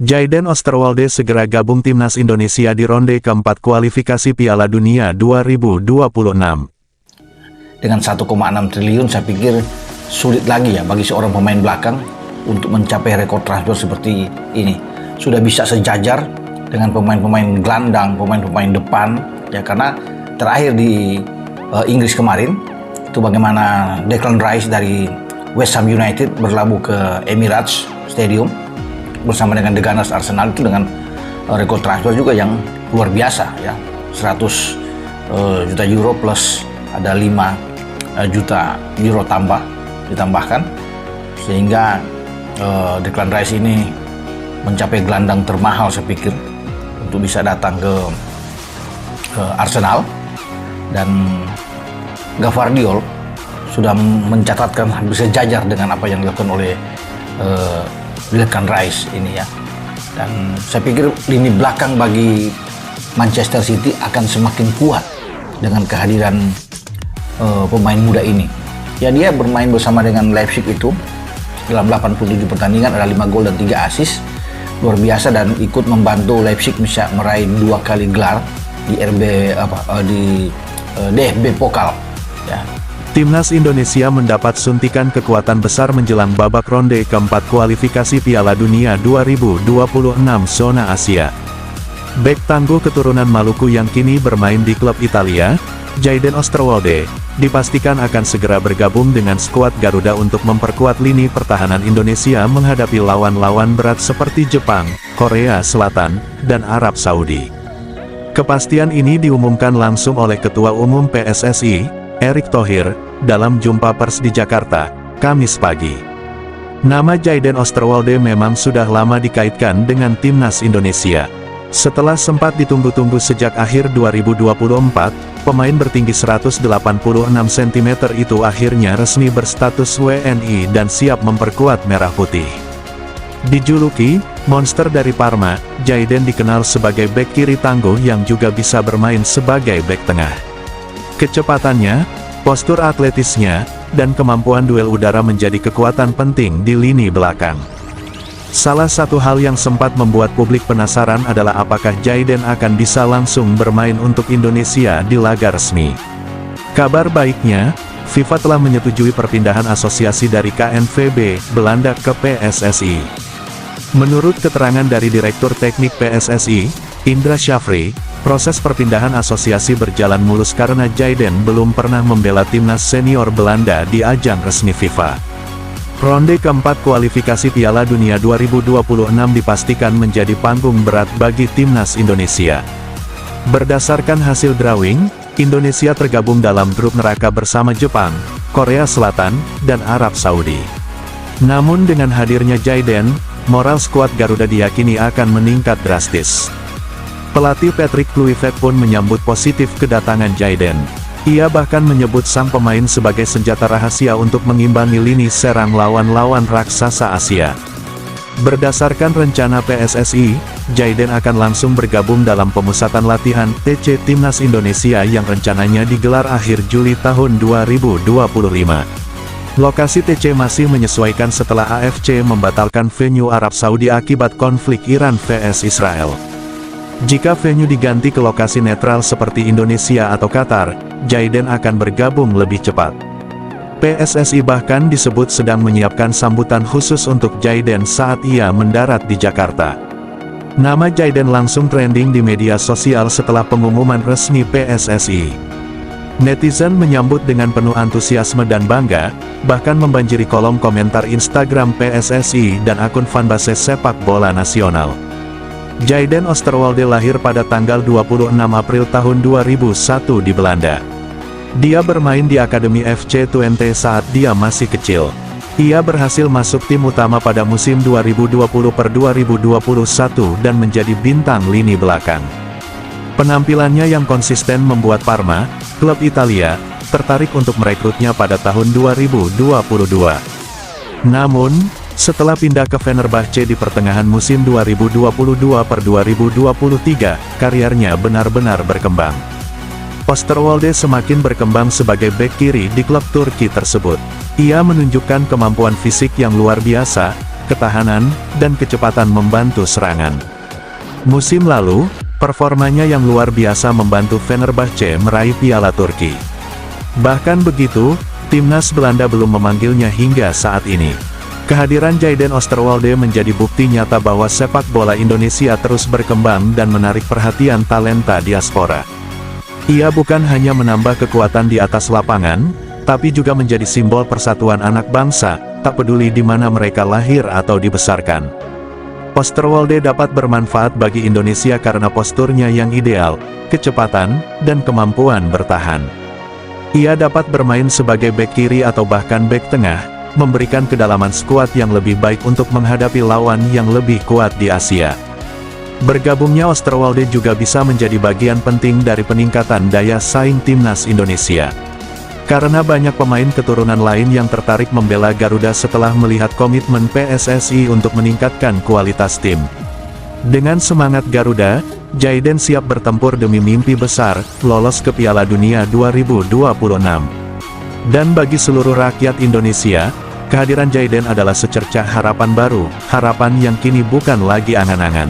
Jayden Osterwolde segera gabung timnas Indonesia di ronde keempat kualifikasi Piala Dunia 2026. Dengan 1,6 triliun saya pikir sulit lagi ya bagi seorang pemain belakang untuk mencapai rekor transfer seperti ini. Sudah bisa sejajar dengan pemain-pemain gelandang, pemain-pemain depan ya, karena terakhir di Inggris kemarin itu bagaimana Declan Rice dari West Ham United berlabuh ke Emirates Stadium bersama dengan The Gunners Arsenal, itu dengan rekor transfer juga yang luar biasa ya, 100 juta euro plus ada 5 juta euro ditambahkan, sehingga Declan Rice ini mencapai gelandang termahal saya pikir untuk bisa datang ke Arsenal. Dan Gvardiol sudah mencatatkan hampir sejajar dengan apa yang dilakukan oleh Declan Rice ini ya. Dan saya pikir lini belakang bagi Manchester City akan semakin kuat dengan kehadiran pemain muda ini. Ya, dia bermain bersama dengan Leipzig itu dalam 87 pertandingan, ada 5 gol dan 3 assist. Luar biasa, dan ikut membantu Leipzig bisa meraih 2 kali gelar di DFB Pokal ya. Timnas Indonesia mendapat suntikan kekuatan besar menjelang babak ronde keempat kualifikasi Piala Dunia 2026 zona Asia. Bek tangguh keturunan Maluku yang kini bermain di klub Italia, Jayden Osterwolde, dipastikan akan segera bergabung dengan skuad Garuda untuk memperkuat lini pertahanan Indonesia menghadapi lawan-lawan berat seperti Jepang, Korea Selatan, dan Arab Saudi. Kepastian ini diumumkan langsung oleh Ketua Umum PSSI, Erick Thohir, dalam jumpa pers di Jakarta, Kamis pagi. Nama Jayden Osterwolde memang sudah lama dikaitkan dengan timnas Indonesia. Setelah sempat ditunggu-tunggu sejak akhir 2024, pemain bertinggi 186 cm itu akhirnya resmi berstatus WNI dan siap memperkuat Merah Putih. Dijuluki monster dari Parma, Jayden dikenal sebagai bek kiri tangguh yang juga bisa bermain sebagai bek tengah. Kecepatannya, postur atletisnya, dan kemampuan duel udara menjadi kekuatan penting di lini belakang. Salah satu hal yang sempat membuat publik penasaran adalah apakah Jayden akan bisa langsung bermain untuk Indonesia di laga resmi. Kabar baiknya, FIFA telah menyetujui perpindahan asosiasi dari KNVB Belanda ke PSSI. Menurut keterangan dari Direktur Teknik PSSI, Indra Syafri, proses perpindahan asosiasi berjalan mulus karena Jayden belum pernah membela timnas senior Belanda di ajang resmi FIFA. Ronde keempat kualifikasi Piala Dunia 2026 dipastikan menjadi panggung berat bagi timnas Indonesia. Berdasarkan hasil drawing, Indonesia tergabung dalam grup neraka bersama Jepang, Korea Selatan, dan Arab Saudi. Namun dengan hadirnya Jayden, moral skuad Garuda diyakini akan meningkat drastis. Pelatih Patrick Kluivert pun menyambut positif kedatangan Jayden. Ia bahkan menyebut sang pemain sebagai senjata rahasia untuk mengimbangi lini serang lawan-lawan raksasa Asia. Berdasarkan rencana PSSI, Jayden akan langsung bergabung dalam pemusatan latihan TC Timnas Indonesia yang rencananya digelar akhir Juli tahun 2025. Lokasi TC masih menyesuaikan setelah AFC membatalkan venue Arab Saudi akibat konflik Iran vs Israel. Jika venue diganti ke lokasi netral seperti Indonesia atau Qatar, Jayden akan bergabung lebih cepat. PSSI bahkan disebut sedang menyiapkan sambutan khusus untuk Jayden saat ia mendarat di Jakarta. Nama Jayden langsung trending di media sosial setelah pengumuman resmi PSSI. Netizen menyambut dengan penuh antusiasme dan bangga, bahkan membanjiri kolom komentar Instagram PSSI dan akun fanbase sepak bola nasional. Jayden Osterwolde lahir pada tanggal 26 April tahun 2001 di Belanda. Dia bermain di Akademi FC Twente saat dia masih kecil. Ia berhasil masuk tim utama pada musim 2020-2021 dan menjadi bintang lini belakang. Penampilannya yang konsisten membuat Parma, klub Italia, tertarik untuk merekrutnya pada tahun 2022. Namun, setelah pindah ke Fenerbahce di pertengahan musim 2022-2023, karirnya benar-benar berkembang. Osterwolde semakin berkembang sebagai bek kiri di klub Turki tersebut. Ia menunjukkan kemampuan fisik yang luar biasa, ketahanan, dan kecepatan membantu serangan. Musim lalu, performanya yang luar biasa membantu Fenerbahce meraih Piala Turki. Bahkan begitu, timnas Belanda belum memanggilnya hingga saat ini. Kehadiran Jayden Osterwolde menjadi bukti nyata bahwa sepak bola Indonesia terus berkembang dan menarik perhatian talenta diaspora. Ia bukan hanya menambah kekuatan di atas lapangan, tapi juga menjadi simbol persatuan anak bangsa, tak peduli di mana mereka lahir atau dibesarkan. Osterwolde dapat bermanfaat bagi Indonesia karena posturnya yang ideal, kecepatan, dan kemampuan bertahan. Ia dapat bermain sebagai bek kiri atau bahkan bek tengah, memberikan kedalaman skuad yang lebih baik untuk menghadapi lawan yang lebih kuat di Asia. Bergabungnya Osterwolde juga bisa menjadi bagian penting dari peningkatan daya saing timnas Indonesia. Karena banyak pemain keturunan lain yang tertarik membela Garuda setelah melihat komitmen PSSI untuk meningkatkan kualitas tim. Dengan semangat Garuda, Jayden siap bertempur demi mimpi besar, lolos ke Piala Dunia 2026. Dan bagi seluruh rakyat Indonesia, kehadiran Jayden adalah secercah harapan baru, harapan yang kini bukan lagi angan-angan.